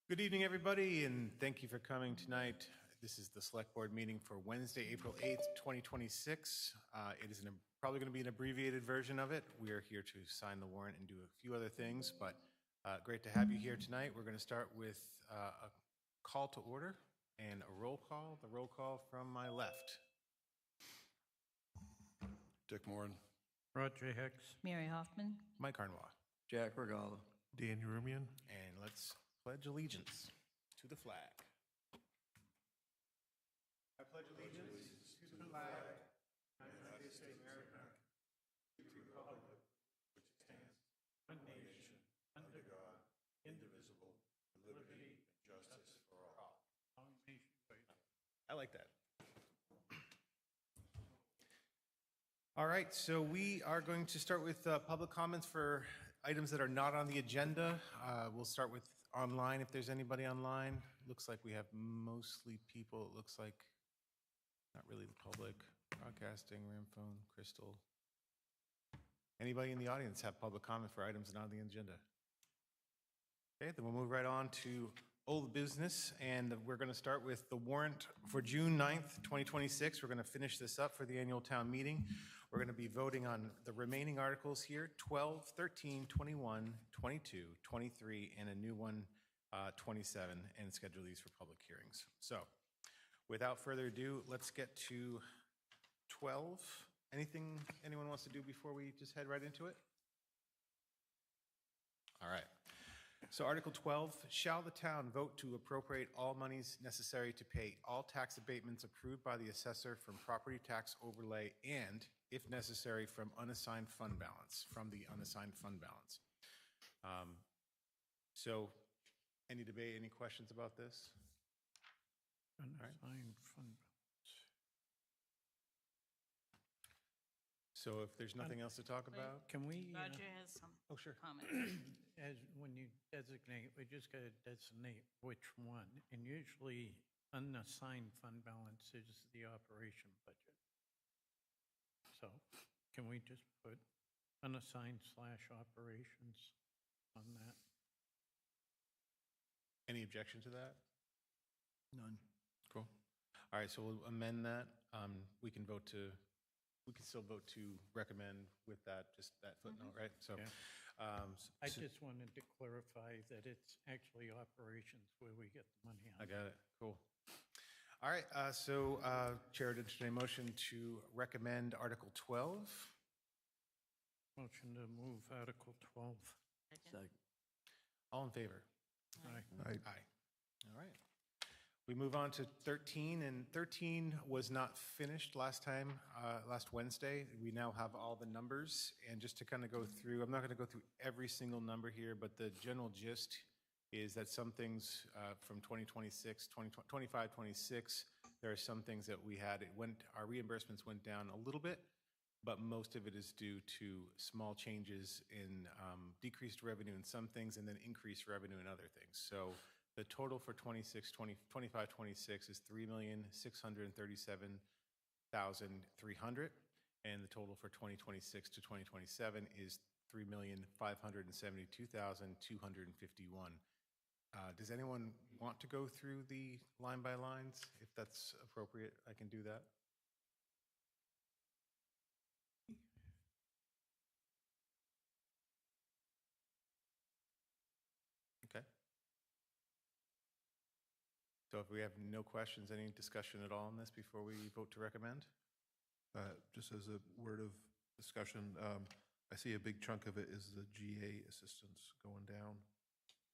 Good evening, everybody, and thank you for coming tonight. This is the Select Board meeting for Wednesday, April 8th, 2026. It is probably going to be an abbreviated version of it. We are here to sign the warrant and do a few other things, but great to have you here tonight. We're going to start with a call to order and a roll call. The roll call from my left. Dick Moran. Roger Hicks. Mary Hoffman. Mike Harnwell. Jack Regala. Dan Urumian. And let's pledge allegiance to the flag. I pledge allegiance to the flag of the United States of America, to the republic which stands one nation, under God, indivisible, with liberty and justice for all. I like that. All right, so we are going to start with public comments for items that are not on the agenda. We'll start with online, if there's anybody online. Looks like we have mostly people. It looks like not really the public. Broadcasting, Ram phone, Crystal. Anybody in the audience have public comment for items not on the agenda? Okay, then we'll move right on to old business, and we're going to start with the warrant for June 9th, 2026. We're going to finish this up for the annual town meeting. We're going to be voting on the remaining articles here, 12, 13, 21, 22, 23, and a new one, 27, and schedule these for public hearings. So without further ado, let's get to 12. Anything anyone wants to do before we just head right into it? All right. So Article 12, shall the town vote to appropriate all monies necessary to pay all tax abatements approved by the assessor from property tax overlay and, if necessary, from the unassigned fund balance. So any debate, any questions about this? Unassigned fund balance. So if there's nothing else to talk about? Can we, Roger has some Oh, sure. comments. as when you designate, we just got to designate which one. And usually unassigned fund balance is the operation budget. So can we just put unassigned / operations on that? Any objection to that? None. Cool. All right, so we'll amend that. We can still vote to recommend with that, just that footnote, right? So, Yeah. I just wanted to clarify that it's actually operations where we get the money out. I got it. Cool. All right. Chair would entertain a motion to recommend Article 12. Motion to move Article 12. Second. All in favor? Aye. Aye. All right. We move on to 13, and 13 was not finished last Wednesday. We now have all the numbers, and just to kind of go through, I'm not going to go through every single number here, but the general gist is that some things from 2026, 2025, 26, there are some things that we had, our reimbursements went down a little bit, but most of it is due to small changes in decreased revenue in some things and then increased revenue in other things. So the total for 25, 26 is $3,637,300, and the total for 2026 to 2027 is $3,572,251. Does anyone want to go through the line by lines? If that's appropriate, I can do that. Okay. So if we have no questions, any discussion at all on this before we vote to recommend? Just as a word of discussion, I see a big chunk of it is the GA assistance going down.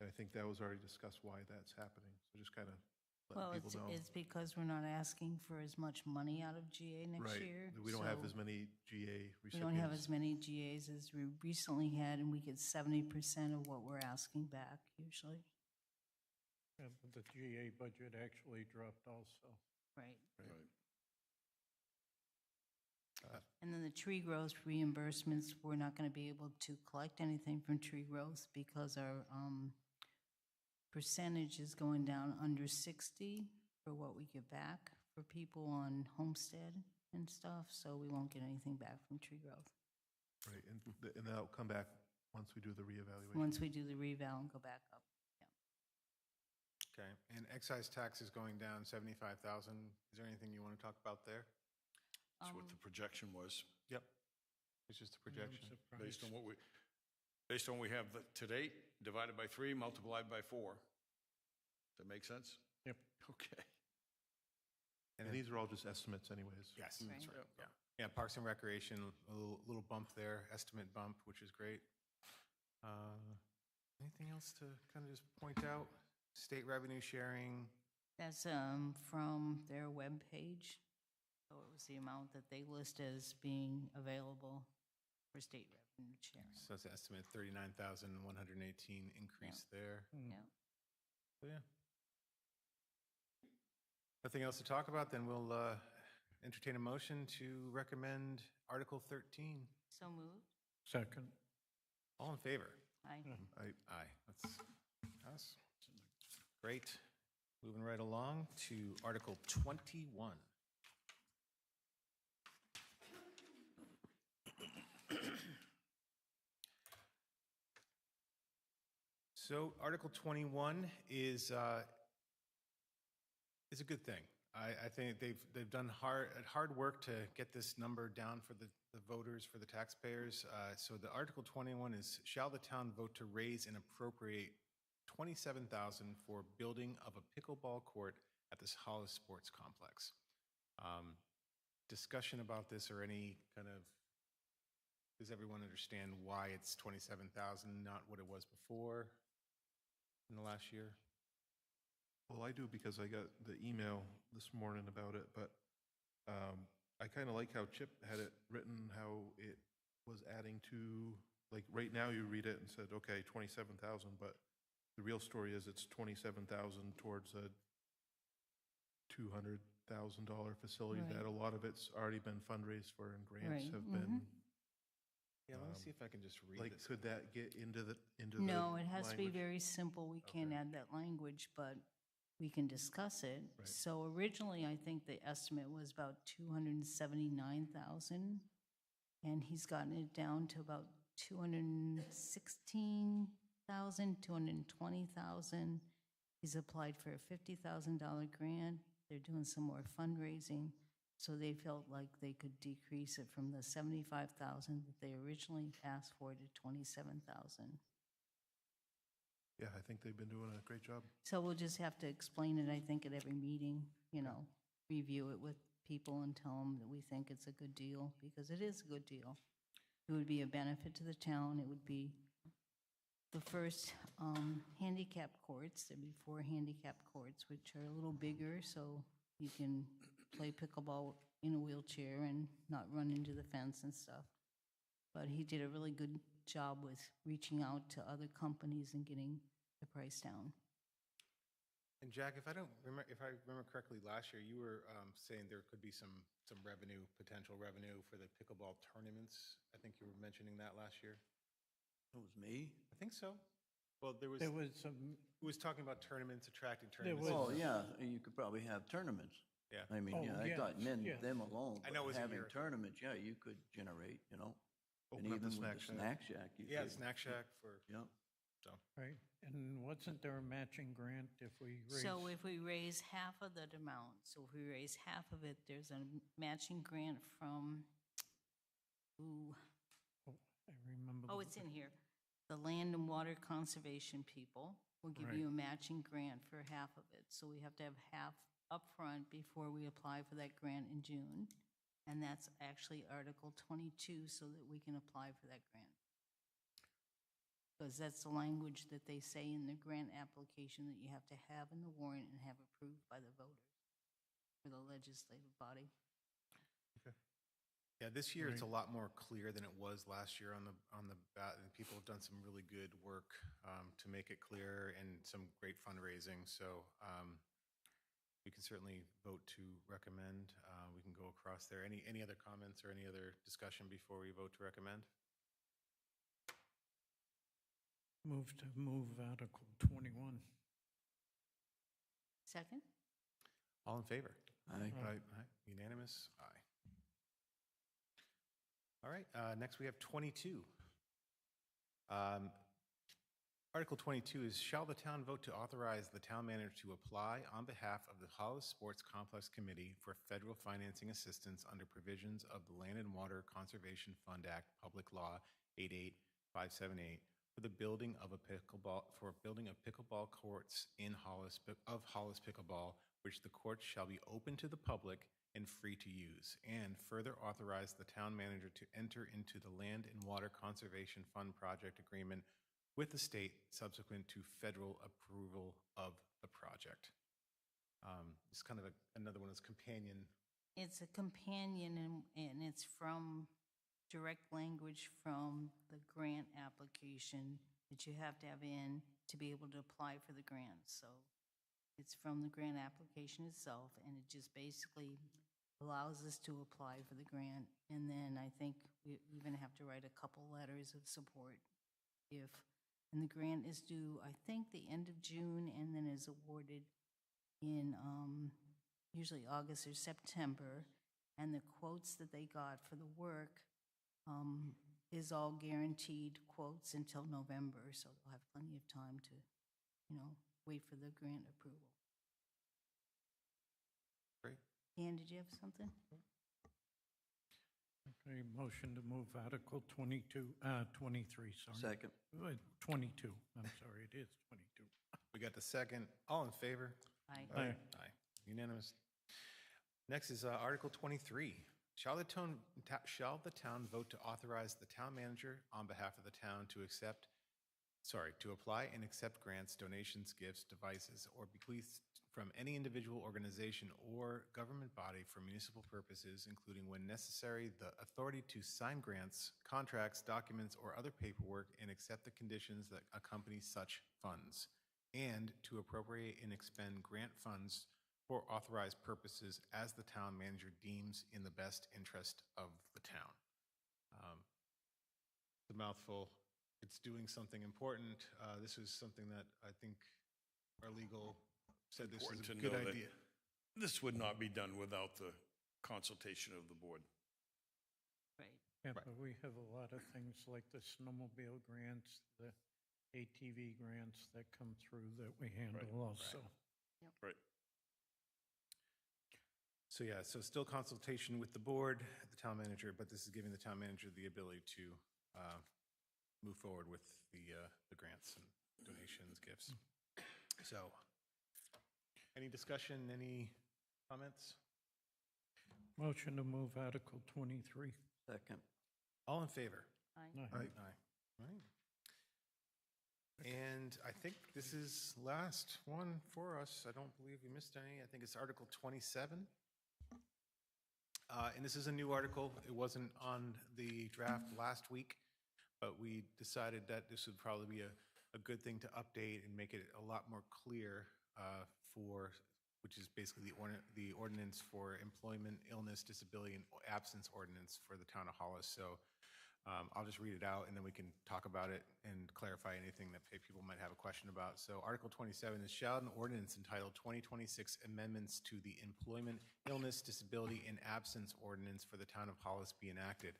And I think that was already discussed why that's happening. So just kind of Well, letting people know. it's because we're not asking for as much money out of GA next year. We don't have so as many GA recipients. We don't have as many GAs as we recently had, and we get 70% of what we're asking back usually. Yeah, but the GA budget actually dropped also. Right. Right. And then the tree growth reimbursements, we're not going to be able to collect anything from tree growth because our percentage is going down under 60 for what we get back for people on homestead and stuff. So we won't get anything back from tree growth. Right, and that'll come back once we do the reevaluation. Once we do the reval and go back up. Okay, and excise tax is going down 75,000. Is there anything you want to talk about there? That's what the projection was, Yep. It's just a projection. based on what we have to date, divided by 3, multiplied by 4. Does that make sense? Yep. Okay. And these are all just estimates anyways. Yes, that's Right. right, yeah. Yeah, Parks and Recreation, a little bump there, estimate bump, which is great. Anything else to kind of just point out? State revenue sharing, That's from their webpage. So it was the amount that they list as being available for state revenue sharing. so it's an estimate 39,118 increase there. Yeah. So, yeah. Nothing else to talk about, then we'll entertain a motion to recommend Article 13. So moved. Second. All in favor? Aye. Aye. That's us. Great. Moving right along to Article 21. So Article 21 is a good thing. I think they've done hard work to get this number down for the voters, for the taxpayers. So the Article 21 is, shall the town vote to raise and appropriate $27,000 for building of a pickleball court at this Hollis Sports Complex? Discussion about this or any kind of, does everyone understand why it's 27,000, not what it was before in the last year? Well, I do because I got the email this morning about it, but I kind of like how Chip had it written, how it was adding to, like, right now you read it and said, okay, 27,000, but the real story is it's 27,000 towards a $200,000 facility that Right. a lot of it's already been fundraised for and grants Right, have been. Yeah, let me see if I can just read Like, this. could that get into the No, it has to be language? very simple. We can't Okay. add that language, but we can discuss it. Right. So originally, I think the estimate was about 279,000, and he's gotten it down to about 216,000, 220,000. He's applied for a $50,000 grant. They're doing some more fundraising, so they felt like they could decrease it from the 75,000 that they originally asked for to 27,000. Yeah, I think they've been doing a great job. So we'll just have to explain it, I think, at every meeting, review it with people and tell them that we think it's a good deal, because it is a good deal. It would be a benefit to the town. It would be the first handicap courts. There'd be 4 handicap courts, which are a little bigger, so you can play pickleball in a wheelchair and not run into the fence and stuff. But he did a really good job with reaching out to other companies and getting the price down. And Jack, if I remember correctly, last year you were saying there could be some revenue, potential revenue for the pickleball tournaments. I think you were mentioning that last year. It was me? I think so. Well, There was some, who was talking about tournaments, attracting There tournaments. was- Well, yeah, you could probably have tournaments. Yeah. I mean, Oh, yeah, I yeah, thought yeah. them alone. I know it was but a having year. tournaments, yeah, you could generate, And Open up even the with snack the shack. snack shack, you Yeah, could. Snack Shack for, Yeah. so. right, and wasn't there a matching grant if we raise? So if we raise half of that amount, so if we raise half of it, there's a matching grant from, I remember. oh, it's in here. The Land and Water Conservation people will give you a matching grant for half of it. So we have to have half upfront before we apply for that grant in June. And that's actually Article 22, so that we can apply for that grant. Because that's the language that they say in the grant application that you have to have in the warrant and have approved by the voters for the legislative body. Yeah, this year it's a lot more clear than it was last year on the bat, and people have done some really good work to make it clear and some great fundraising. So we can certainly vote to recommend. We can go across there. Any other comments or any other discussion before we vote to recommend? Move Article 21. Second? All in favor? Aye. Aye. Unanimous? Aye. All right, next we have 22. Article 22 is, shall the town vote to authorize the town manager to apply on behalf of the Hollis Sports Complex Committee for federal financing assistance under provisions of the Land and Water Conservation Fund Act, Public Law 88578, for the building of pickleball courts in Hollis, pickleball, which the courts shall be open to the public and free to use, and further authorize the town manager to enter into the Land and Water Conservation Fund project agreement with the state subsequent to federal approval of the project. It's kind of another one of those companion. It's a companion and it's from direct language from the grant application that you have to have in to be able to apply for the grant. So it's from the grant application itself, and it just basically allows us to apply for the grant. And then I think we even have to write a couple letters of support and the grant is due, I think, the end of June, and then is awarded in usually August or September. And the quotes that they got for the work is all guaranteed quotes until November, so they'll have plenty of time to, wait for the grant approval. Great. Dan, did you have something? Okay, motion to move Article 23, sorry. Second. 22, I'm sorry, it is 22. We got the second. All in favor? Aye. Aye. Aye. Unanimous. Next is Article 23. Shall the town vote to authorize the town manager on behalf of the town to apply and accept grants, donations, gifts, devices, or bequeaths from any individual organization or government body for municipal purposes, including when necessary, the authority to sign grants, contracts, documents, or other paperwork and accept the conditions that accompany such funds, and to appropriate and expend grant funds for authorized purposes as the town manager deems in the best interest of the town. It's a mouthful. It's doing something important. This is something that I think our legal said this is Important a to good know that idea. this would not be done without the consultation of the board. Right. Yeah, Right. but we have a lot of things like the snowmobile grants, the ATV grants that come through that we handle also. Right. So yeah, so still consultation with the board, the town manager, but this is giving the town manager the ability to move forward with the grants and donations, gifts. So, any discussion, any comments? Motion to move Article 23. Second. All in favor? Aye. Aye. Aye. All right. And I think this is last one for us. I don't believe we missed any. I think it's Article 27. And this is a new article. It wasn't on the draft last week, but we decided that this would probably be a good thing to update and make it a lot more clear which is basically the ordinance for employment, illness, disability, and absence ordinance for the town of Hollis. So I'll just read it out, and then we can talk about it and clarify anything that people might have a question about. So Article 27 is, shall an ordinance entitled 2026 Amendments to the Employment, Illness, Disability, and Absence Ordinance for the town of Hollis be enacted?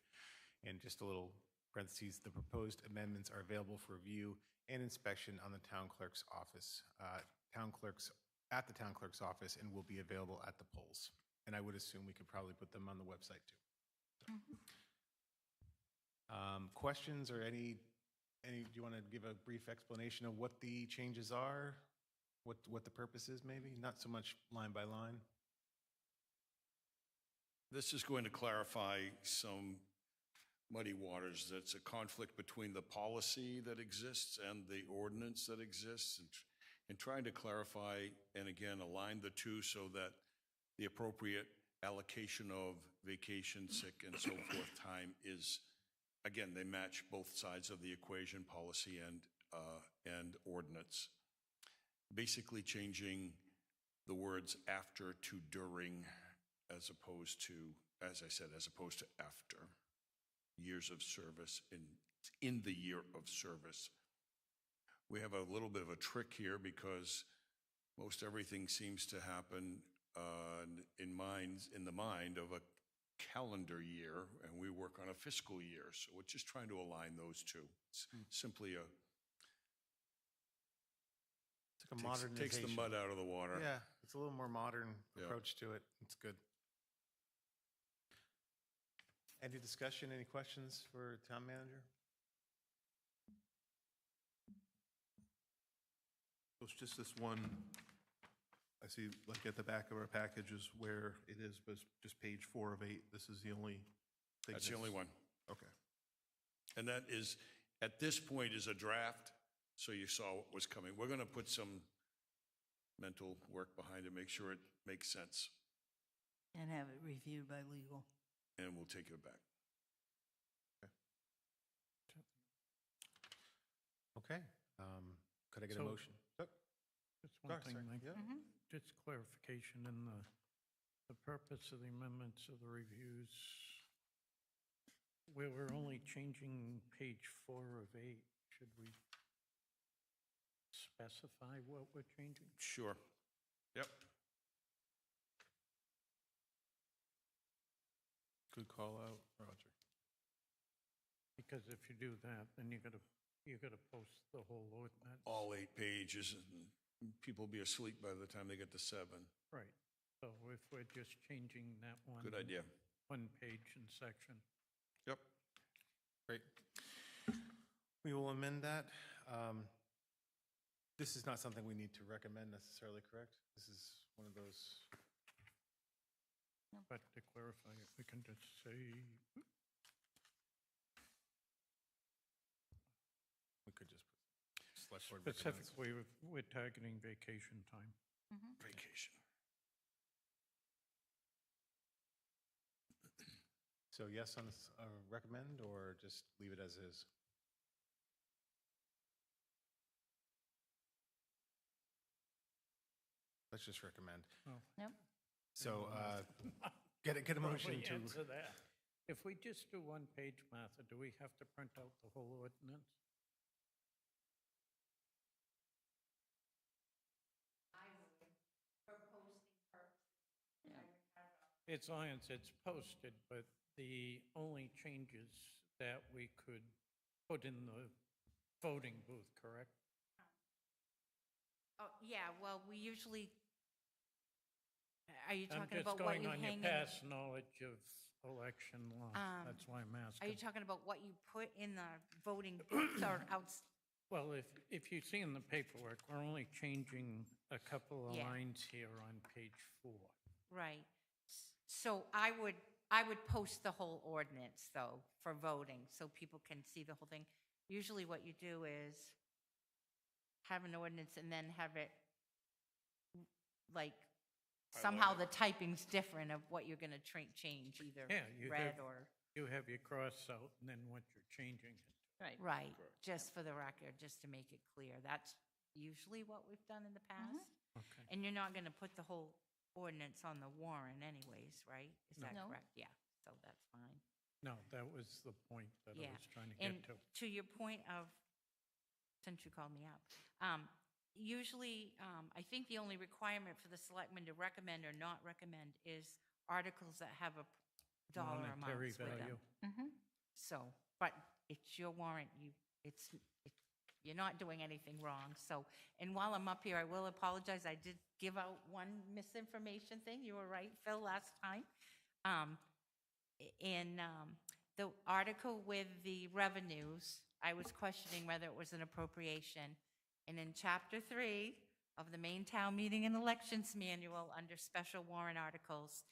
And just a little parentheses, the proposed amendments are available for review and inspection on the town clerk's office, at the town clerk's office, and will be available at the polls. And I would assume we could probably put them on the website too. So. Questions or do you want to give a brief explanation of what the changes are? What the purpose is, maybe? Not so much line by line. This is going to clarify some muddy waters. That's a conflict between the policy that exists and the ordinance that exists, and trying to clarify and again align the two so that the appropriate allocation of vacation, sick, and so forth time is, again, they match both sides of the equation, policy and ordinance. Basically changing the words after to during, as opposed to, as I said, as opposed to after years of service in the year of service. We have a little bit of a trick here because most everything seems to happen in the mind of a calendar year, and we work on a fiscal year. So we're just trying to align those two. It's simply like a modernization. Takes the mud out of the water. Yeah, it's a little more modern Yeah. approach to it. It's good. Any discussion, any questions for town manager? So it's just this one, I see like at the back of our package is where it is, but it's just page 4 of 8. This is the only thing. That's the only one. Okay. And that is, at this point, is a draft, so you saw what was coming. We're going to put some mental work behind it, make sure it makes sense, And have it reviewed by legal. and we'll take it back. Okay. Could I get a So- motion? Oh, Just one sorry, thing, Mike. yeah. Just clarification in the purpose of the amendments of the reviews, where we're only changing page 4 of 8, should we specify what we're changing? Sure. Yep. Good call out, Roger. Because if you do that, then you gotta post the whole ordinance. All 8 pages, and people will be asleep by the time they get to 7. Right. So if we're just changing that one. Good idea. One page and section. Yep. Great. We will amend that. This is not something we need to recommend necessarily, correct? This is one of those, But to clarify it, we can just say, we could just put select board recommends. specifically, we're targeting vacation time. Vacation. So yes on recommend, or just leave it as is? Let's just recommend. Yep. So get a motion Probably to, answer that. If we just do one page, Martha, do we have to print out the whole ordinance? It's on, it's posted, but the only changes that we could put in the voting booth, correct? Oh, yeah, well, we usually, are you I'm talking just about what going you on your hang in? past knowledge of election law. That's why I'm Are you asking. talking about what you put in the voting booths or outs? Well, if you see in the paperwork, we're only changing a couple of Yeah. lines here on page 4. Right. So I would post the whole ordinance, though, for voting, so people can see the whole thing. Usually what you do is have an ordinance and then have it, like, somehow the typing's different of what you're gonna change, either Yeah, you red have- or, You have your cross out and then what you're changing it. Right. right, just for the record, just to make it clear. That's usually what we've done in the past. Okay. And you're not going to put the whole ordinance on the warrant anyways, right? Is that No. correct? Yeah, so that's fine. No, that was the point that I Yeah. was trying to And get to. to your point of, since you called me up, usually, I think the only requirement for the selectmen to recommend or not recommend is articles that have a dollar Monetary amounts with value. them. So, but it's your warrant, you're not doing anything wrong, so, and while I'm up here, I will apologize, I did give out one misinformation thing, you were right, Phil, last time. In the article with the revenues, I was questioning whether it was an appropriation, and in chapter 3 of the main town meeting and elections manual, under special warrant articles,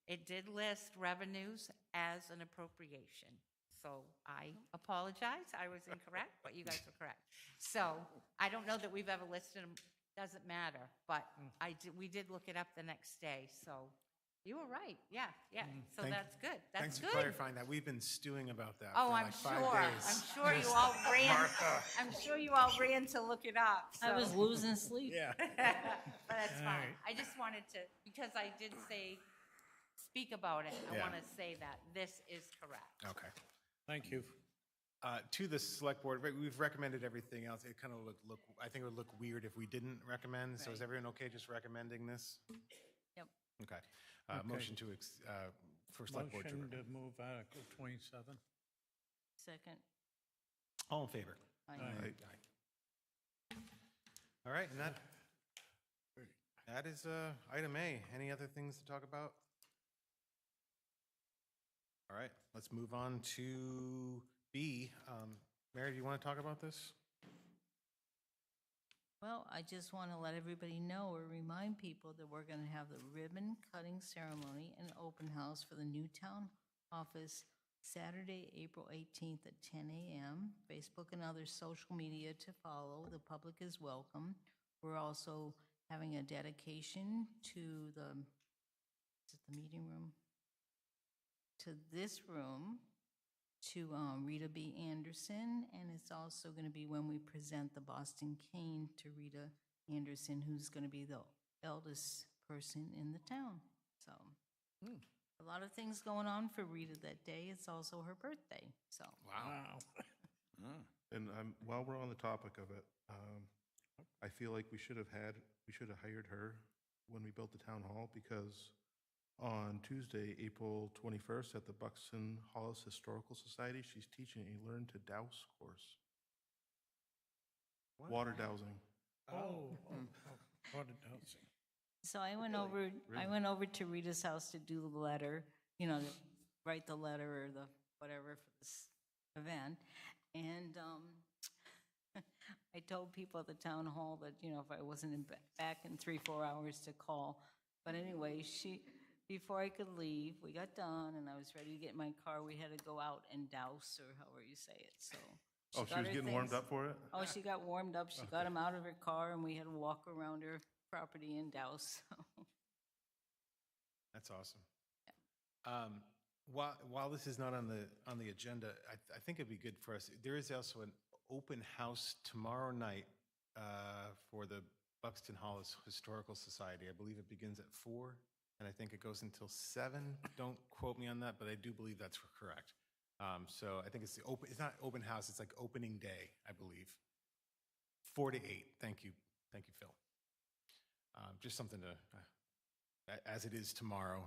it did list revenues as an appropriation. So I apologize, I was incorrect, but you guys were correct. So I don't know that we've ever listed them, doesn't matter, but we did look it up the next day, so you were right, yeah, so Thank- that's good, that's thanks for good. clarifying that. We've been stewing about that Oh, for I'm like 5 sure, days. I'm sure you all ran, I'm sure you all ran to look it up, I was so. losing sleep. Yeah. But that's All fine. right. I just wanted to, because I did say, speak about it, I Yeah. want to say that this is correct. Okay. Thank you. To the select board, we've recommended everything else. It kind of I think it would look weird if we didn't recommend. So is Right. everyone okay just recommending this? Yep. Okay. Okay. Motion for select board to Motion recommend. to move Article 27. Second. All in favor? Aye. Aye. All right, and that That is item A. Any other things to talk about? All right, let's move on to B. Mary, do you want to talk about this? Well, I just want to let everybody know or remind people that we're going to have the ribbon cutting ceremony and open house for the new town office Saturday, April 18th at 10 a.m. Facebook and other social media to follow. The public is welcome. We're also having a dedication to is it the meeting room? To this room, to Rita B. Anderson, and it's also going to be when we present the Boston Cane to Rita Anderson, who's going to be the eldest person in the town. So, a lot of things going on for Rita that day. It's also her birthday, so. Wow. And while we're on the topic of it, I feel like we should have hired her when we built the town hall, because on Tuesday, April 21st, at the Buxton Hollis Historical Society, she's teaching a Learn to Douse course. Water dowsing. What a dosing. So I went over to Rita's house to do the letter, you know, to write the letter or the whatever for this event. And I told people at the town hall that, you know, if I wasn't back in 3-4 hours to call. But anyway, before I could leave, we got done and I was ready to get in my car. We had to go out and douse, or however you say it, so. Oh, she got was her getting warmed things. up for it? Oh, she got warmed up. She got him out of her car and we had to walk around her property and douse. That's awesome. While this is not on the agenda, I think it'd be good for us. There is also an open house tomorrow night for the Buxton Hollis Historical Society. I believe it begins at 4, and I think it goes until 7. Don't quote me on that, but I do believe that's correct. So I think it's it's not open house, it's like opening day, I believe. 4 to 8. Thank you, Phil. Just something to, as it is tomorrow.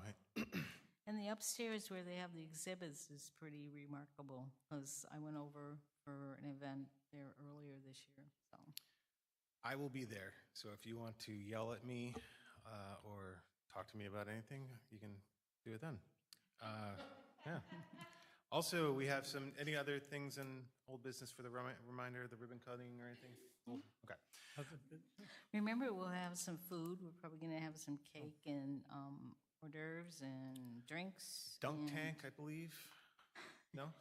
And the upstairs where they have the exhibits is pretty remarkable, because I went over for an event there earlier this year, so. I will be there, so if you want to yell at me or talk to me about anything, you can do it then. Yeah. Also, we have any other things in old business for the reminder, the ribbon cutting or anything? Okay. Remember, we'll have some food. We're probably going to have some cake and hors d'oeuvres and drinks. Dunk and- tank, I believe? No?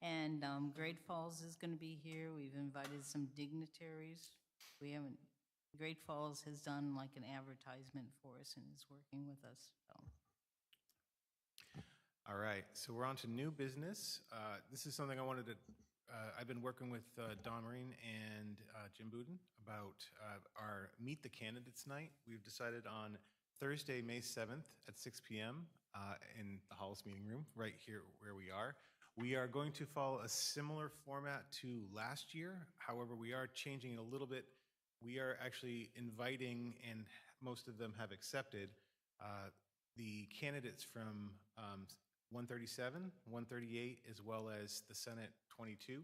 And Great Falls is going to be here. We've invited some dignitaries. Great Falls has done like an advertisement for us and is working with us, so. All right, so we're on to new business. This is something I wanted to, I've been working with Don Marine and Jim Budin about our Meet the Candidates night. We've decided on Thursday, May 7th at 6 p.m. In the Hollis Meeting Room, right here where we are. We are going to follow a similar format to last year. However, we are changing it a little bit. We are actually inviting, and most of them have accepted, the candidates from 137, 138, as well as the Senate 22.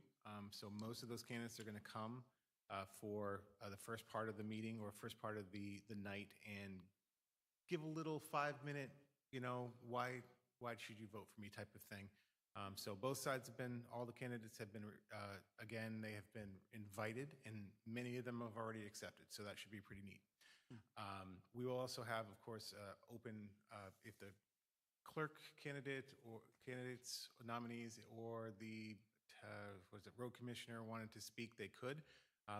So most of those candidates are going to come for the first part of the meeting or first part of the night and give a little 5-minute, you know, why should you vote for me type of thing. So both sides have been, all the candidates have been, again, they have been invited, and many of them have already accepted, so that should be pretty neat. We will also have, of course, open, if the clerk candidate or candidates, nominees, or the, road commissioner wanted to speak, they could.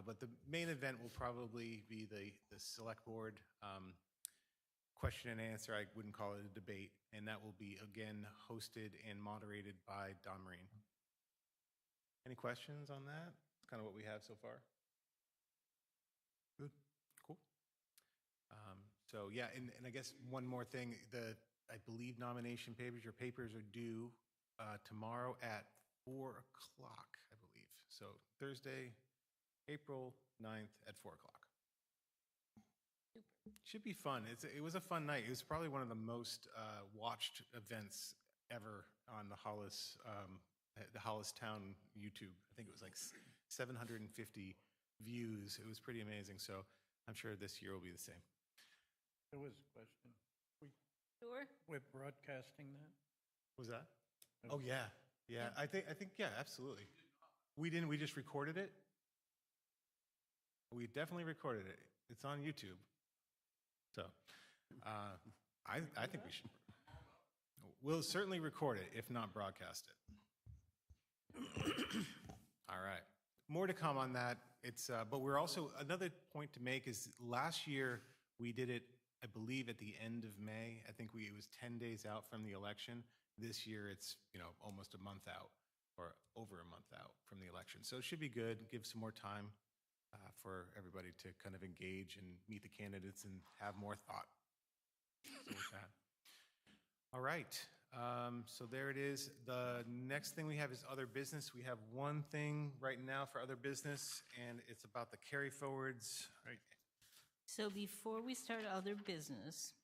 But the main event will probably be the select board question and answer. I wouldn't call it a debate, and that will be, again, hosted and moderated by Don Marine. Any questions on that? It's kind of what we have so far. Good, cool. So yeah, and I guess one more thing, I believe nomination papers, your papers are due tomorrow at 4 o'clock, I believe. So Thursday, April 9th at 4 o'clock. Should be fun. It was a fun night. It was probably one of the most watched events ever on the Hollis Town YouTube. I think it was like 750 views. It was pretty amazing. So I'm sure this year will be the same. There was a question. Sure. We're broadcasting that? Was that? Oh, yeah, yeah, I think, yeah, absolutely. We didn't, we just recorded it? We definitely recorded it. It's on YouTube. So, I think we should. We'll certainly record it, if not broadcast it. All right. More to come on that. It's, but we're also, another point to make is last year, we did it, I believe, at the end of May. I think it was 10 days out from the election. This year, it's, almost a month out or over a month out from the election. So it should be good, give some more time for everybody to kind of engage and meet the candidates and have more thought. So with that. All right, so there it is. The next thing we have is other business. We have one thing right now for other business, and it's about the carry forwards. Right. So before we start other business,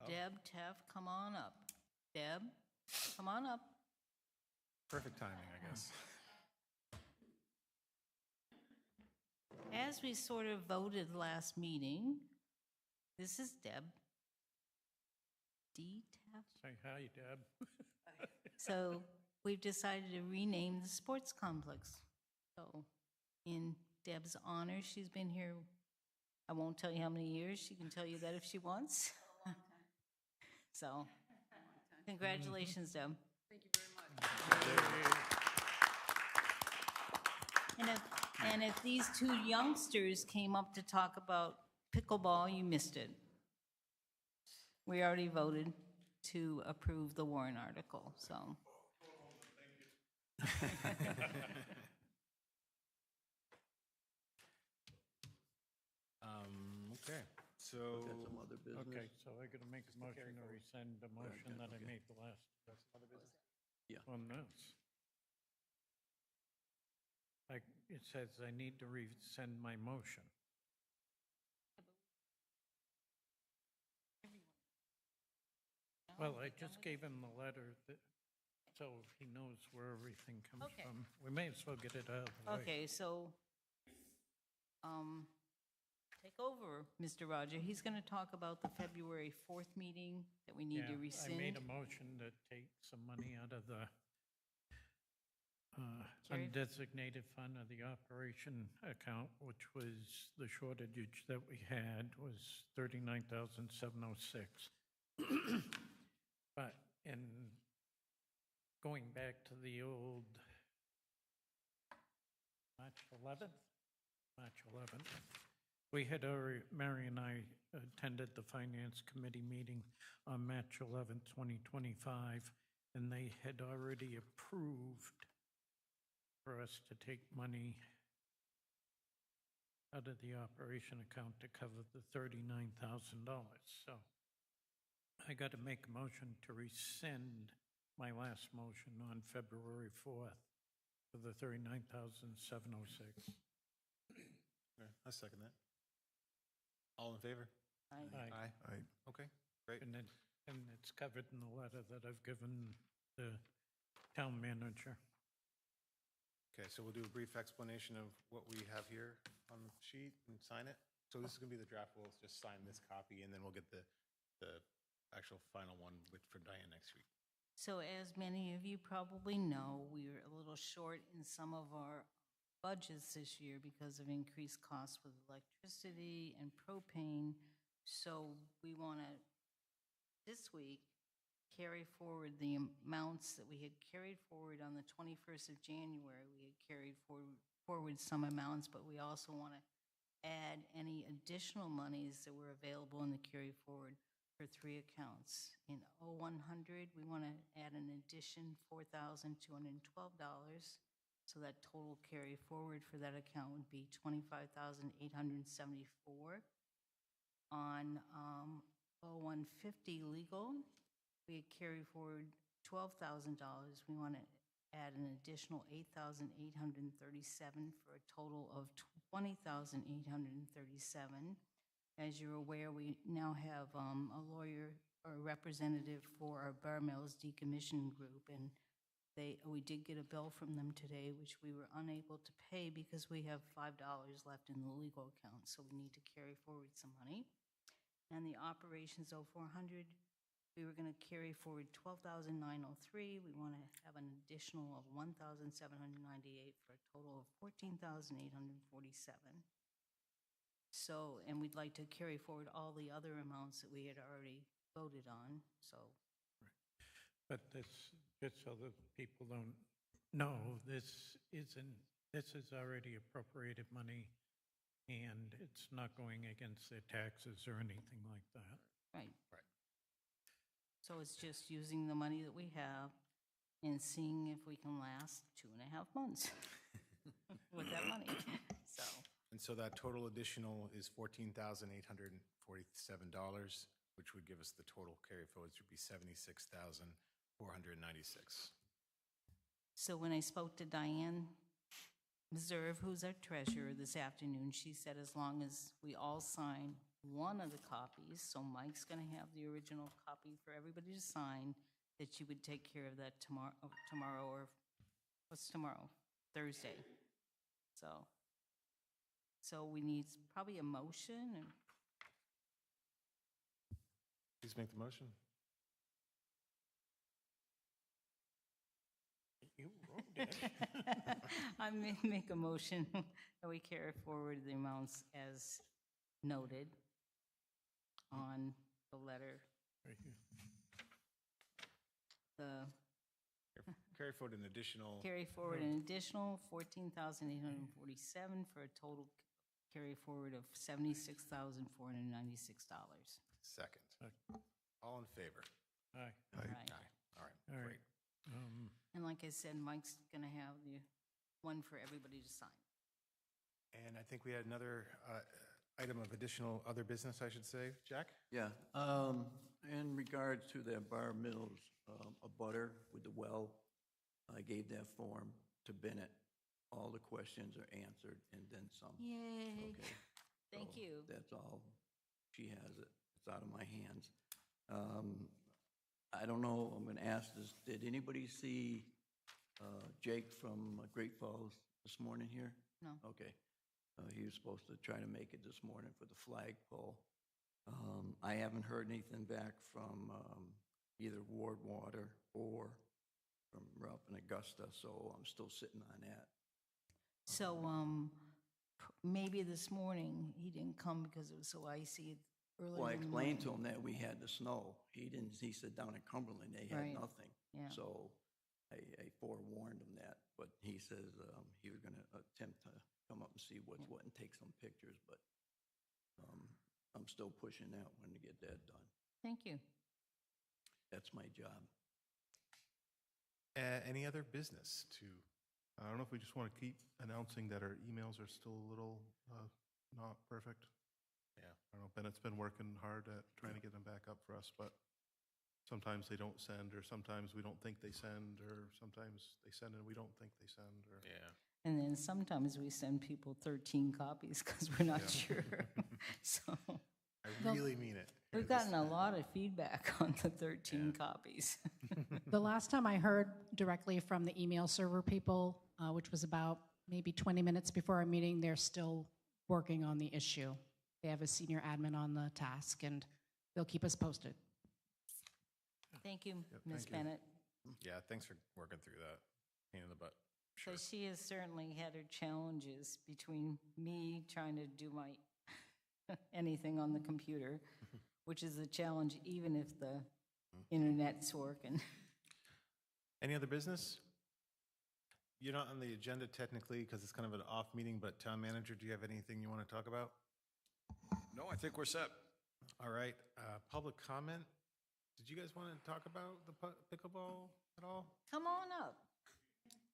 Deb, Tev, come on up. Deb, come on up. Perfect timing, I guess. As we sort of voted last meeting, this is Deb. D, Tev. Say hi, Deb. So we've decided to rename the sports complex. So in Deb's honor, she's been here, I won't tell you how many years. She can tell you that if she wants. So congratulations, Deb. Thank you very much. And if these two youngsters came up to talk about pickleball, you missed it. We already voted to approve the warrant article, so. Okay, so. Got some other business? Okay, so I gotta make a motion to rescind the motion that I made the last. Yeah. On this. It says I need to rescind my motion. Well, I just gave him the letter that, so he knows where everything comes Okay. from. We may as well get it out of the way. Okay, so, take over, Mr. Roger. He's gonna talk about the February 4th meeting that we need to Yeah, rescind. I made a motion to take some money out of the Carry- undesignated fund of the operation account, which was the shortage that we had was 39,706. But in going back to the old March 11th, we had already, Mary and I attended the Finance Committee meeting on March 11th, 2025, and they had already approved for us to take money out of the operation account to cover the $39,000. So I got to make a motion to rescind my last motion on February 4th for the $39,706. Okay, I second that. All in favor? Aye. Aye. Okay, great. And it's covered in the letter that I've given the town manager. Okay, so we'll do a brief explanation of what we have here on the sheet and sign it. So this is gonna be the draft, we'll just sign this copy and then we'll get the actual final one for Diane next week. So as many of you probably know, we were a little short in some of our budgets this year because of increased costs with electricity and propane. So we want to, this week, carry forward the amounts that we had carried forward on the 21st of January. We had carried forward some amounts, but we also want to add any additional monies that were available in the carry forward for 3 accounts. In 0100, we want to add an addition $4,212. So that total carry forward for that account would be $25,874. On 0150 legal, we had carried forward $12,000. We want to add an additional $8,837 for a total of $20,837. As you're aware, we now have a lawyer or a representative for our Bar Mills decommissioning group, and we did get a bill from them today, which we were unable to pay because we have $5 left in the legal account, so we need to carry forward some money. And the operations 0400, we were going to carry forward 12,903. We want to have an additional of 1,798 for a total of 14,847. So, and we'd like to carry forward all the other amounts that we had already voted on, so. But this, just so that people don't know, this is already appropriated money, and it's not going against their taxes or anything like that. Right. Right. So it's just using the money that we have and seeing if we can last 2.5 months with that money, so. And so that total additional is $14,847, which would give us the total carry forwards would be $76,496. So when I spoke to Diane Meserve, who's our treasurer, this afternoon, she said as long as we all sign one of the copies, so Mike's going to have the original copy for everybody to sign, that she would take care of that tomorrow, or what's tomorrow? Thursday. So we need probably a motion, and Please make the motion. You wrote it. I make a motion that we carry forward the amounts as noted on the letter, Right here. the, Carry forward an additional, carry forward an additional 14,847 for a total carry forward of $76,496. second. All in favor? Aye. Right. Aye. All right, All right. great. And like I said, Mike's going to have the one for everybody to sign. And I think we had another item of additional other business, I should say. Jack? Yeah, in regards to that Bar Mills, a butter with the well, I gave that form to Bennett. All the questions are answered and then some. Yay. Okay. Thank So you. That's all. She has it. It's out of my hands. I don't know, I'm gonna ask this, did anybody see Jake from Great Falls this morning here? No. Okay. He was supposed to try to make it this morning for the flagpole. I haven't heard anything back from either Ward Water or from up in Augusta, so I'm still sitting on that. So maybe this morning he didn't come because it was so icy early Well, I in the explained to morning. him that we had the snow. He didn't, he said down in Cumberland, they had Right. nothing. Yeah. So I forewarned him that, but he says he was gonna attempt to come up and see what's what and take some pictures, but I'm still pushing that one to get that done. Thank you. That's my job. Any other business to, I don't know if we just want to keep announcing that our emails are still a little not perfect. yeah, I don't know, Bennett's been working hard at trying to get them back up for us, but sometimes they don't send, or sometimes we don't think they send, or sometimes they send and we don't think they send, or. yeah. And then sometimes we send people 13 copies because we're not sure. So I really mean it. we've gotten a lot of feedback on the 13 copies. The last time I heard directly from the email server people, which was about maybe 20 minutes before our meeting, they're still working on the issue. They have a senior admin on the task, and they'll keep us posted. Thank you, Yep, Ms. thank you. Bennett. Yeah, thanks for working through that. Pain in the butt. So she has certainly had her challenges between me trying to do my anything on the computer, which is a challenge even if the internet's working. Any other business? You're not on the agenda technically because it's kind of an off meeting, but town manager, do you have anything you want to talk about? No, I think we're set. All right, public comment. Did you guys want to talk about the pickleball at all? Come on up.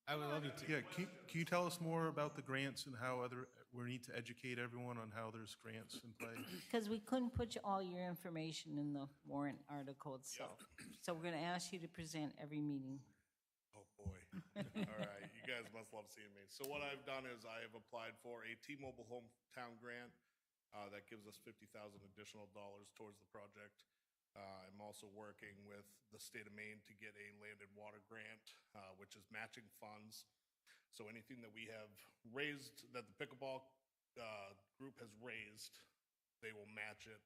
I would love you to. Yeah, can you tell us more about the grants and how we need to educate everyone on how there's grants in play? Because we couldn't put all your information in the warrant article itself. So we're going to ask you to present every meeting. Oh, boy. All right, you guys must love seeing me. So what I've done is I have applied for a T-Mobile hometown grant that gives us $50,000 additional dollars towards the project. I'm also working with the state of Maine to get a land and water grant, which is matching funds. So anything that we have raised, that the pickleball group has raised, they will match it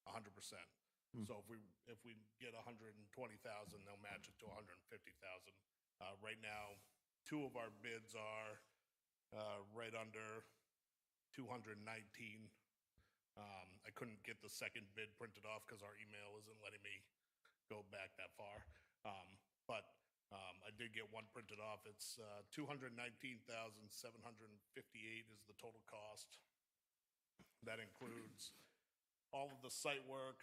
100%. So if we get 120,000, they'll match it to 150,000. Right now, 2 of our bids are right under 219. I couldn't get the second bid printed off because our email isn't letting me go back that far. But I did get one printed off. It's $219,758 is the total cost. That includes all of the site work,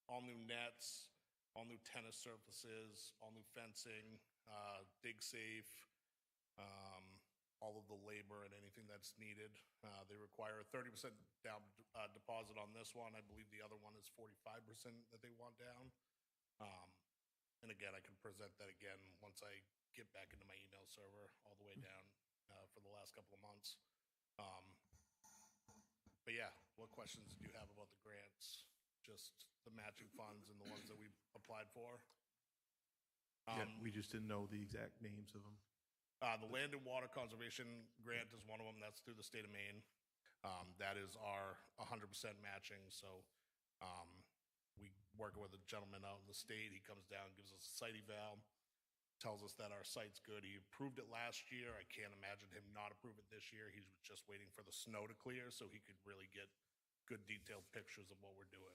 all new nets, all new tennis surfaces, all new fencing, dig safe, all of the labor and anything that's needed. They require a 30% down deposit on this one. I believe the other one is 45% that they want down. And again, I can present that again once I get back into my email server all the way down for the last couple of months. But yeah, what questions do you have about the grants? Just the matching funds and the ones that we applied for? Yeah, we just didn't know the exact names of them. The Land and Water Conservation Grant is one of them. That's through the state of Maine. That is our 100% matching. So we working with a gentleman out in the state. He comes down, gives us a site eval, tells us that our site's good. He approved it last year. I can't imagine him not approve it this year. He's just waiting for the snow to clear so he could really get good detailed pictures of what we're doing.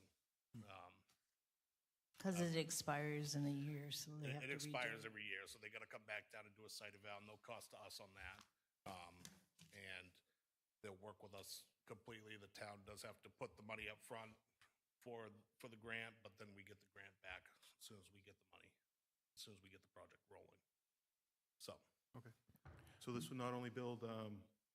Because it expires in a year, so they have to It redo expires it. every year, so they got to come back down and do a site eval. No cost to us on that. And they'll work with us completely. The town does have to put the money up front for the grant, but then we get the grant back as soon as we get the money, as soon as we get the project rolling. So, Okay. So this would not only build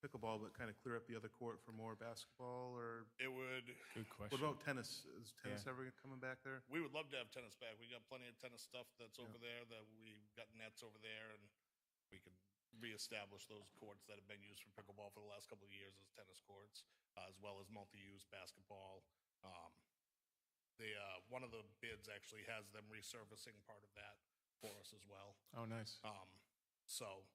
pickleball, but kind of clear up the other court for more basketball, or it would, Good question. what about tennis? Is tennis Yeah. ever coming back there? we would love to have tennis back. We got plenty of tennis stuff that's over there, that we got nets over there, and we could reestablish those courts that have been used for pickleball for the last couple of years as tennis courts, as well as multi-use basketball. One of the bids actually has them resurfacing part of that for us as well. Oh, nice. So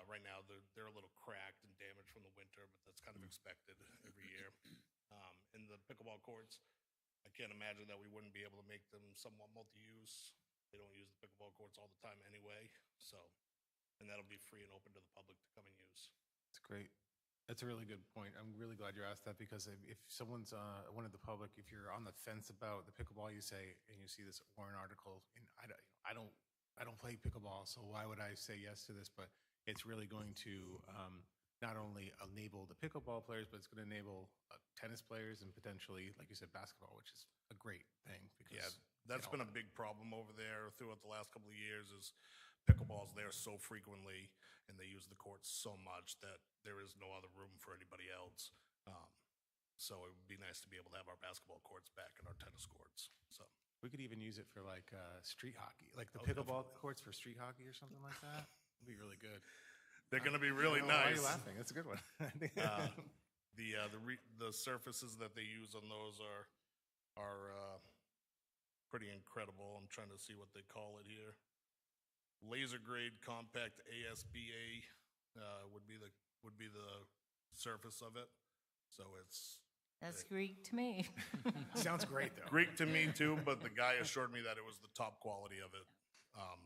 right now they're a little cracked and damaged from the winter, but that's kind of expected every year. In the pickleball courts, I can't imagine that we wouldn't be able to make them somewhat multi-use. They don't use the pickleball courts all the time anyway, so, and that'll be free and open to the public to come and use. That's great. That's a really good point. I'm really glad you asked that, because if someone's, one of the public, if you're on the fence about the pickleball, you say, and you see this Warren article, and I don't play pickleball, so why would I say yes to this? But it's really going to not only enable the pickleball players, but it's going to enable tennis players and potentially, like you said, basketball, which is a great thing. Because Yeah, that's you know, been a big problem over there throughout the last couple of years, is pickleball's there so frequently and they use the courts so much that there is no other room for anybody else. So it would be nice to be able to have our basketball courts back and our tennis courts, so. we could even use it for like street hockey, like the Oh, pickleball courts for street hockey or something like that. It'd be really good. They're gonna be really I don't know, Why are nice. you laughing? That's a good one. The surfaces that they use on those are pretty incredible. I'm trying to see what they call it here. Laser grade compact ASBA would be the surface of it. So it's That's Greek to me. Sounds great though. Greek to me too, but the guy assured me that it was the top quality of it.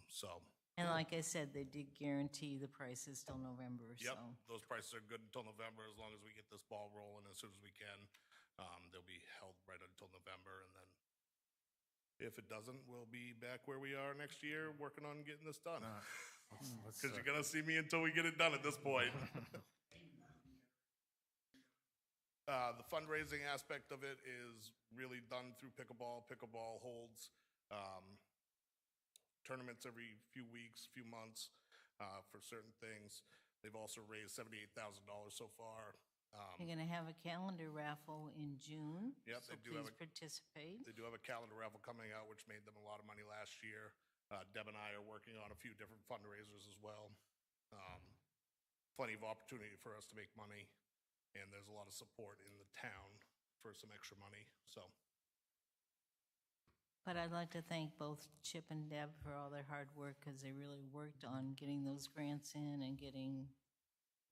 So, And like I said, they did guarantee the prices till November, yep, so. those prices are good until November, as long as we get this ball rolling as soon as we can. They'll be held right until November, and then if it doesn't, we'll be back where we are next year, working on getting this done. Let's, Because you're gonna see me until we get it done at this point. The fundraising aspect of it is really done through pickleball. Pickleball holds tournaments every few weeks, few months for certain things. They've also raised $78,000 so far. You're gonna have a calendar raffle in June. Yep, So they do have please participate. They do have a calendar raffle coming out, which made them a lot of money last year. Deb and I are working on a few different fundraisers as well. Plenty of opportunity for us to make money, and there's a lot of support in the town for some extra money, so. But I'd like to thank both Chip and Deb for all their hard work, because they really worked on getting those grants in and getting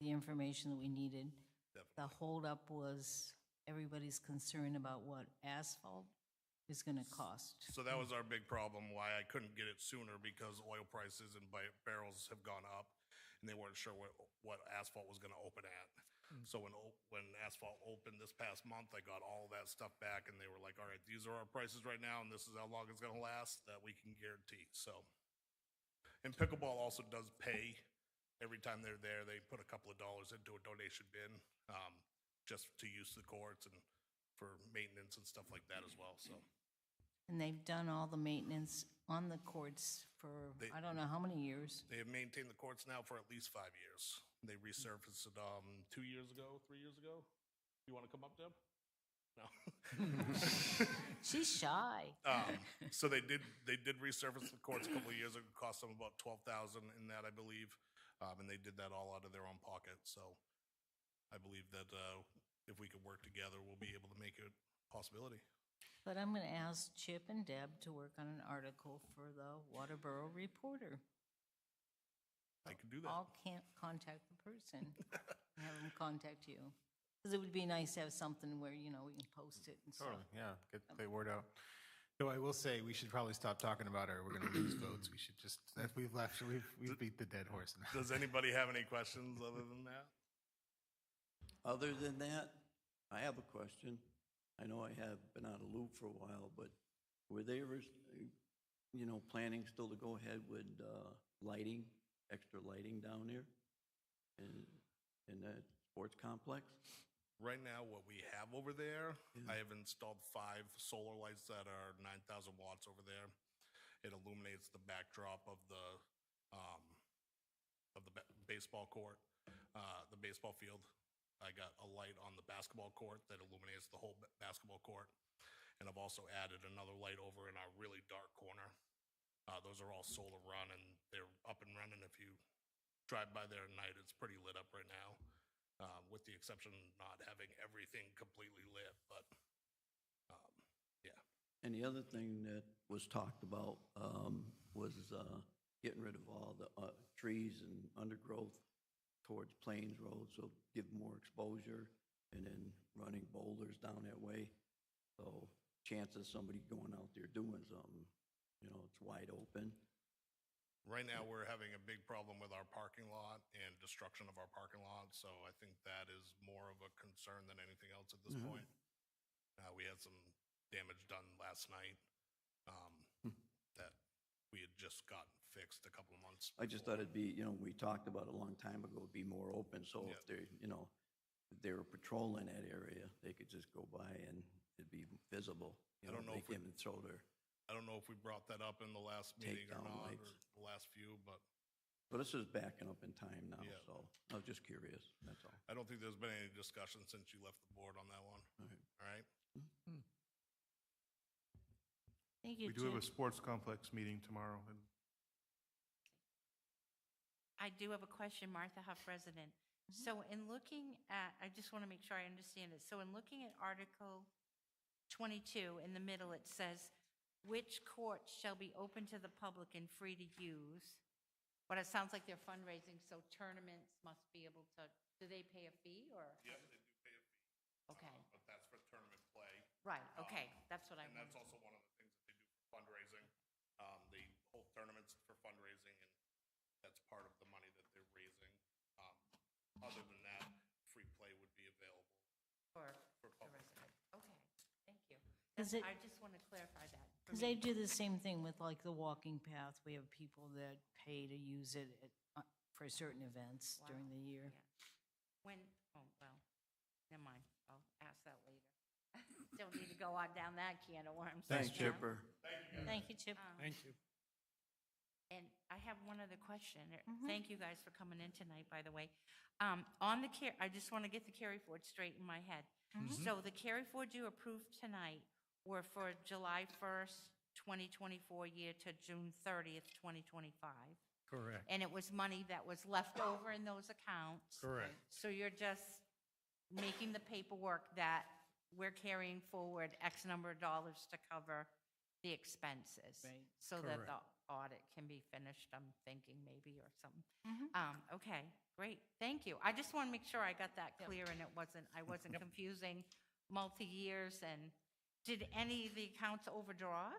the information that we needed. Definitely. The holdup was everybody's concerned about what asphalt is going to cost. So that was our big problem, why I couldn't get it sooner, because oil prices and barrels have gone up, and they weren't sure what asphalt was gonna open at. So when asphalt opened this past month, I got all that stuff back, and they were like, all right, these are our prices right now, and this is how long it's gonna last, that we can guarantee, so. And pickleball also does pay. Every time they're there, they put a couple of dollars into a donation bin, just to use the courts and for maintenance and stuff like that as well, so. And they've done all the maintenance on the courts for, I don't know how many years. They have maintained the courts now for at least 5 years. They resurfaced it 2 years ago, 3 years ago. You want to come up, Deb? No. She's shy. So they did resurface the courts a couple of years ago. It cost them about 12,000 in that, I believe, and they did that all out of their own pocket. So I believe that if we could work together, we'll be able to make it a possibility. But I'm going to ask Chip and Deb to work on an article for the Waterboro Reporter. I can do that. I'll can't contact the person. Have them contact you. Because it would be nice to have something where, you know, we can post it and stuff. Totally, yeah, get the word out. So I will say, we should probably stop talking about it, or we're gonna lose votes. We should just, we've beat the dead horse now. Does anybody have any questions other than that? Other than that, I have a question. I know I have been out of loop for a while, but were they ever, you know, planning still to go ahead with lighting, extra lighting down there in that sports complex? Right now, what we have over there, I have installed 5 solar lights that are 9,000 watts over there. It illuminates the backdrop of the baseball court, the baseball field. I got a light on the basketball court that illuminates the whole basketball court. And I've also added another light over in our really dark corner. Those are all solar run, and they're up and running. If you drive by there at night, it's pretty lit up right now, with the exception of not having everything completely lit, but yeah. And the other thing that was talked about was getting rid of all the trees and undergrowth towards Plains Road, so give more exposure, and then running boulders down that way. So chances somebody going out there doing something, you know, it's wide open. Right now, we're having a big problem with our parking lot and destruction of our parking lot, so I think that is more of a concern than anything else at this point. We had some damage done last night that we had just gotten fixed a couple of months I just before. thought it'd be, you know, we talked about it a long time ago, it'd be more open, so if they, you know, if they were patrolling that area, they could just go by and it'd be visible. You I don't know they if we- can throw their, I don't know if we brought that up in the last meeting or Takedown not, lights. or the last few, but this is backing up in time now, Yeah. so I was just curious, that's all. I don't think there's been any discussion since you left the board on that one. All right. All right? Thank you, We do have a Chip. sports complex meeting tomorrow, and I do have a question, Martha Huff, resident. So in looking at, I just want to make sure I understand it. So in looking at Article 22, in the middle, it says, which courts shall be open to the public and free to use? But it sounds like they're fundraising, so tournaments must be able to, do they pay a fee or? Yeah, they do pay a fee. Okay, But that's for tournament play. right, okay, that's what I And that's wanted. also one of the things that they do for fundraising. They hold tournaments for fundraising, and that's part of the money that they're raising. Other than that, free play would be available. For For the public. resident. Okay, thank you. Is That's- it- I just want to clarify that. for Because me. they do the same thing with like the walking path. We have people that pay to use it for certain events Wow. during the year. Yeah. When, oh, well, never mind. I'll ask that later. Don't need to go on down that can of worms. Thanks, right now. Chipper. Thank you, Chip. Thank you. And I have one other question. Mm-hmm. Thank you guys for coming in tonight, by the way. On the I just want to get the carry forward straight in my head. Mm-hmm. So the carry forward you approved tonight were for July 1st, 2024 year to June 30th, 2025. Correct. And it was money that was left over in those accounts. Correct. So you're just making the paperwork that we're carrying forward X number of dollars to cover the expenses. Right. So that the Correct. audit can be finished, I'm thinking maybe, or something. Mm-hmm. Okay, great, thank you. I just want to make sure I got that clear and I wasn't confusing multi-years, and did any of the accounts overdraw?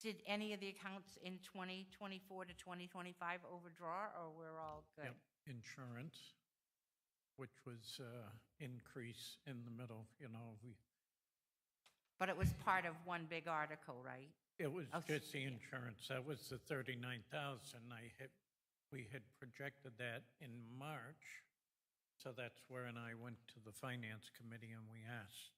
Did any of the accounts in 2024 to 2025 overdraw, or we're all good? Yep, insurance, which was increase in the middle, But it was part of one big article, right? it was Oh, just the yeah. insurance. That was the 39,000. We had projected that in March. So that's where, and I went to the finance committee and we asked,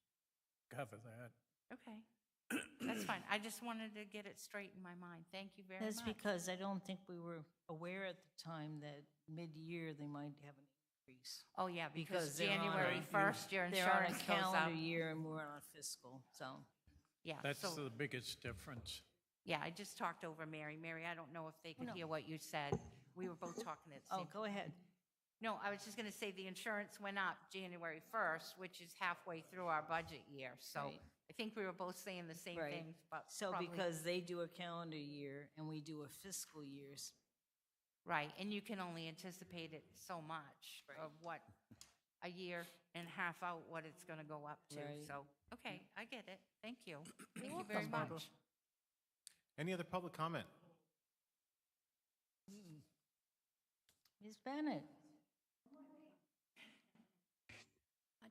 cover that. Okay, that's fine. I just wanted to get it straight in my mind. Thank you very much. That's because I don't think we were aware at the time that mid-year they might have an increase. Oh, yeah, because they're on January a- 1st, your They're on a insurance goes up. calendar year and we're on a fiscal, so. Yeah, That's so, the biggest difference. yeah, I just talked over Mary. Mary, I don't know if they could No. hear what you said. We were both talking at the Oh, same. go ahead. No, I was just going to say the insurance went up January 1st, which is halfway through our budget year. So Right. I think we were both saying the same Right. things, but So probably- because they do a calendar year and we do a fiscal years, Right, and you can only anticipate it so much of what, a year and a half out, what it's going to go up to. Right. So, okay, I get it. Thank you. Thank you welcome, very Barbara. much. Any other public comment? Ms. Bennett?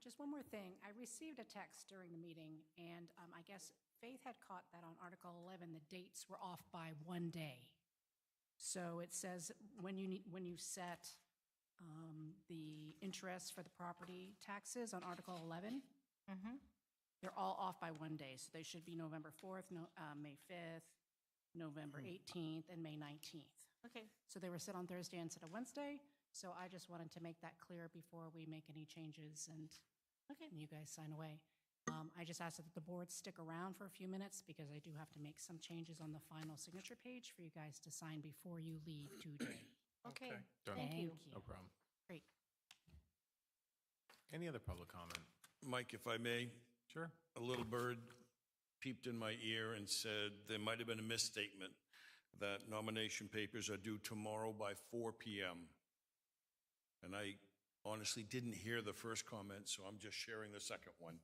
Just one more thing. I received a text during the meeting, and I guess Faith had caught that on Article 11, the dates were off by one day. So it says when you set the interest for the property taxes on Article 11, they're all off by one day. So they should be November 4th, May 5th, November 18th, and May 19th. Okay. So they were set on Thursday instead of Wednesday. So I just wanted to make that clear before we make any changes and you guys sign away. I just asked that the board stick around for a few minutes because I do have to make some changes on the final signature page for you guys to sign before you leave today. Okay. Done. Thank you. No problem. Great. Any other public comment? Mike, if I may, Sure. a little bird peeped in my ear and said there might have been a misstatement that nomination papers are due tomorrow by 4 p.m. And I honestly didn't hear the first comment, so I'm just sharing the second one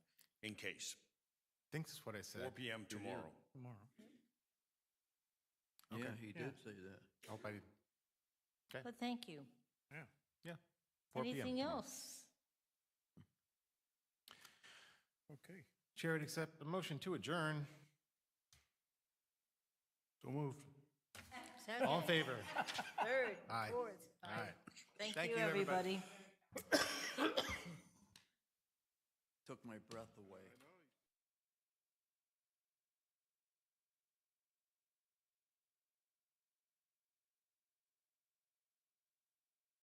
in case. I think that's what I said. 4 p.m. tomorrow. Tomorrow. Yeah, Okay. he did say that. I hope I did. Okay. But thank you. Yeah. Yeah. 4 p.m. Anything tomorrow. else? Okay. Chair would accept a motion to adjourn. So moved. All in favor? Third, Aye. fourth. All right. Thank Thank you, you, everybody. everybody. Took my breath away.